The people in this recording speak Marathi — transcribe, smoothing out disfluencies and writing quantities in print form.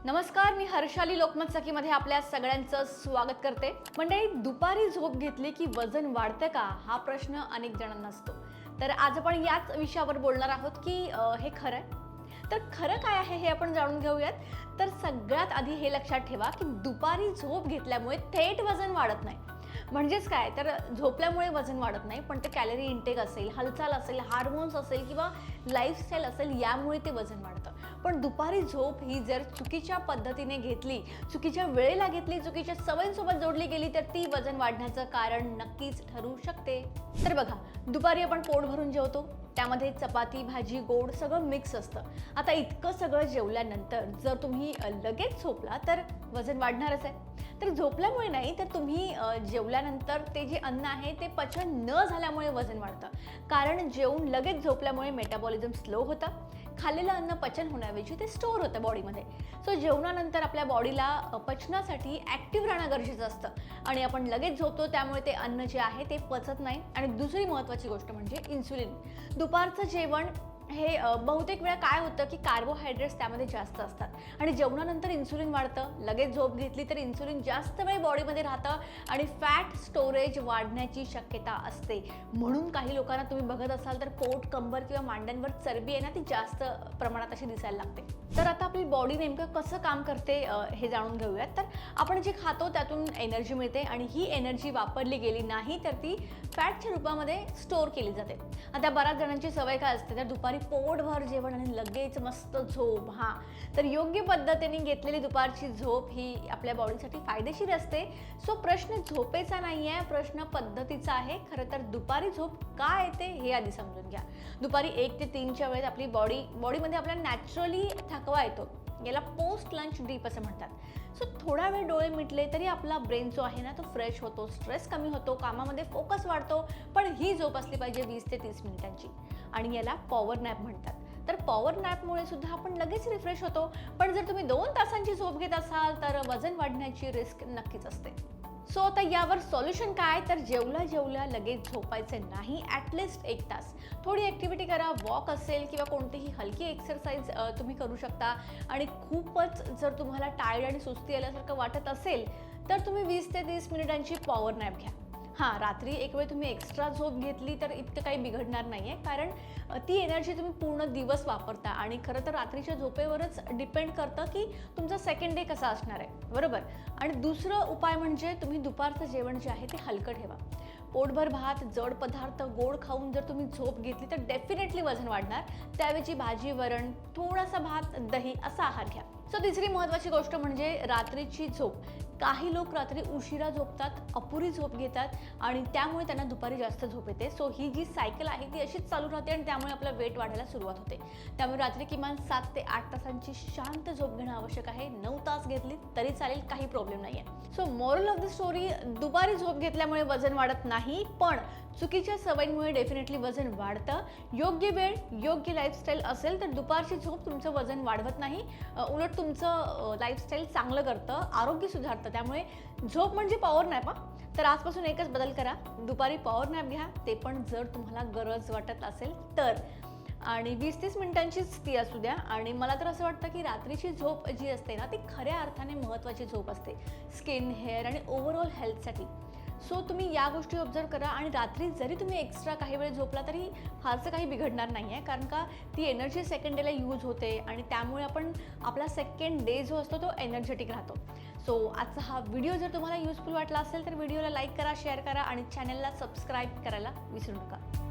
नमस्कार, मी हर्षाली लोकमत सखीमध्ये आपल्या सगळ्यांचं स्वागत करते। मंडळी, दुपारी झोप घेतली की वजन वाढतं का हा प्रश्न अनेक जणांना असतो। तर आज आपण याच विषयावर बोलणार आहोत की हे खरं आहे। तर खरं काय आहे हे आपण जाणून घेऊयात। तर सगळ्यात आधी हे लक्षात ठेवा की दुपारी झोप घेतल्यामुळे थेट वजन वाढत नाही। म्हणजेच काय, तर झोपल्यामुळे वजन वाढत नाही, पण ते कॅलरी इंटेक असेल, हालचाल असेल, हार्मोन्स असेल किंवा लाईफस्टाईल असेल, यामुळे ते वजन वाढतं। पण दुपारी झोप ही जर चुकीच्या पद्धतीने घेतली, चुकीच्या वेळेला घेतली, चुकीच्या सवयींसोबत जोडली गेली तर ती वजन वाढण्याचं कारण नक्कीच ठरू शकते। तर बघा, दुपारी आपण पोट भरून जेवतो, त्यामध्ये चपाती, भाजी, गोड सगळं मिक्स असतं। आता इतकं सगळं जेवल्यानंतर जर तुम्ही लगेच झोपला तर वजन वाढणारच आहे। तर झोपल्यामुळे नाही, तर तुम्ही जेवल्यानंतर ते जे अन्न आहे ते पचन न झाल्यामुळे वजन वाढतं। कारण जेवून लगेच झोपल्यामुळे मेटाबॉलिझम स्लो होतं, खाल्लेलं अन्न पचन होण्याऐवजी ते स्टोअर होतं बॉडीमध्ये। सो जेवणानंतर आपल्या बॉडीला पचनासाठी ॲक्टिव्ह राहणं गरजेचं असतं आणि आपण लगेच झोपतो, त्यामुळे ते अन्न जे आहे ते पचत नाही। आणि दुसरी महत्त्वाची गोष्ट म्हणजे इन्सुलिन। दुपारचं जेवण हे बहुतेक वेळा काय होतं की कार्बोहायड्रेट्स त्यामध्ये जास्त असतात आणि जेवणानंतर इन्सुलिन वाढतं। लगेच झोप घेतली तर इन्सुलिन जास्त वेळ बॉडीमध्ये राहतं आणि फॅट स्टोरेज वाढण्याची शक्यता असते। म्हणून काही लोकांना तुम्ही बघत असाल तर पोट, कंबर किंवा मांड्यांवर चरबी आहे ना, ती जास्त प्रमाणात अशी दिसायला लागते। तर आता आपली बॉडी नेमकं कसं काम करते हे जाणून घेऊयात। तर आपण जे खातो त्यातून एनर्जी मिळते आणि ही एनर्जी वापरली गेली नाही तर ती फॅटच्या रूपामध्ये स्टोअर केली जाते। आता बऱ्याच जणांची सवय काय असते, तर दुपारी पोटभर जेवण आणि लगेच मस्त झोप। तर योग्य पद्धतीने घेतलेली दुपारची झोप ही आपल्या बॉडीसाठी फायदेशीर असते। सो प्रश्न झोपेचा नाही आहे, प्रश्न पद्धतीचा आहे। खरं तर दुपारी झोप का येते हे आधी समजून घ्या। दुपारी 1 ते 3च्या वेळेत आपली बॉडीमध्ये आपल्याला नॅचरली थकवा येतो, याला पोस्ट लंच डीप असं म्हणतात। सो थोडा वेळ डोळे मिटले तरी आपला ब्रेन जो आहे ना तो फ्रेश होतो, स्ट्रेस कमी होतो, कामामध्ये फोकस वाढतो। पण ही झोप असली पाहिजे 20 ते 30 मिनिटांची आणि याला पॉवर नॅप म्हणतात। तर पॉवर नॅपमुळे सुद्धा आपण लगेच रिफ्रेश होतो। पण जर तुम्ही 2 तासांची झोप घेत असाल तर वजन वाढण्याची रिस्क नक्कीच असते। सो आता यावर सॉल्युशन काय, तर जेवल्या लगेच झोपायचे नाही, ॲटलिस्ट 1 तास थोडी ॲक्टिव्हिटी करा। वॉक असेल किंवा कोणतीही हलकी एक्सरसाइज तुम्ही करू शकता। आणि खूपच जर तुम्हाला टायर्ड आणि सुस्ती आल्यासारखं वाटत असेल तर तुम्ही 20 ते 30 मिनिटांची पॉवर नॅप घ्या। रात्री एक वेळ तुम्ही एक्स्ट्रा झोप घेतली तर इतकं काही बिघडणार नाही आहे, कारण ती एनर्जी तुम्ही पूर्ण दिवस वापरता आणि खरं तर रात्रीच्या झोपेवरच डिपेंड करतं की तुमचा सेकंड डे कसा असणार आहे, बरोबर। आणि दुसरं उपाय म्हणजे तुम्ही दुपारचं जेवण जे आहे ते हलकं ठेवा। पोटभर भात, जड पदार्थ, गोड खाऊन जर तुम्ही झोप घेतली तर डेफिनेटली वजन वाढणार। त्याऐवजी भाजी, वरण, थोडासा भात, दही असा आहार घ्या। सो तिसरी महत्त्वाची गोष्ट म्हणजे रात्रीची झोप। काही लोक रात्री उशिरा झोपतात, अपुरी झोप घेतात आणि त्यामुळे त्यांना दुपारी जास्त झोप येते। सो ही जी सायकल आहे ती अशीच चालू राहते आणि त्यामुळे आपलं वेट वाढायला सुरुवात होते। त्यामुळे रात्री किमान 7 ते 8 तासांची शांत झोप घेणं आवश्यक आहे। 9 तास घेतली तरी चालेल, काही प्रॉब्लेम नाही आहे। So moral of the story, दुपारी झोप घेतल्यामुळे वजन वाढत नाही, पण चुकीच्या सवयींमुळे डेफिनेटली वजन वाढतं। योग्य वेळ, योग्य लाईफस्टाईल असेल तर दुपारची झोप तुमचं वजन वाढवत नाही, उलट तुमचं लाईफस्टाईल चांगलं करतं, आरोग्य सुधारतं। त्यामुळे झोप म्हणजे पॉवर नॅप। तर आजपासून एकच बदल करा, दुपारी पॉवर नॅप घ्या, ते पण जर तुम्हाला गरज वाटत असेल तर। आणि 20-30 मिनिटांचीच ती असू द्या। आणि मला तर असं वाटतं की रात्रीची झोप जी असते ना ती खऱ्या अर्थाने महत्त्वाची झोप असते, स्किन, हेअर आणि ओव्हरऑल हेल्थसाठी। सो तुम्ही या गोष्टी ऑब्झर्व करा आणि रात्री जरी तुम्ही एक्स्ट्रा काही वेळ झोपला तरी फारसं काही बिघडणार नाही आहे, कारण का ती एनर्जी सेकंड डेला यूज होते आणि त्यामुळे आपला सेकंड डे जो असतो तो एनर्जेटिक राहतो। सो आजचा हा व्हिडिओ जर तुम्हाला युजफुल वाटला असेल तर व्हिडिओला लाईक करा, शेअर करा आणि चॅनलला सबस्क्राईब करायला विसरू नका।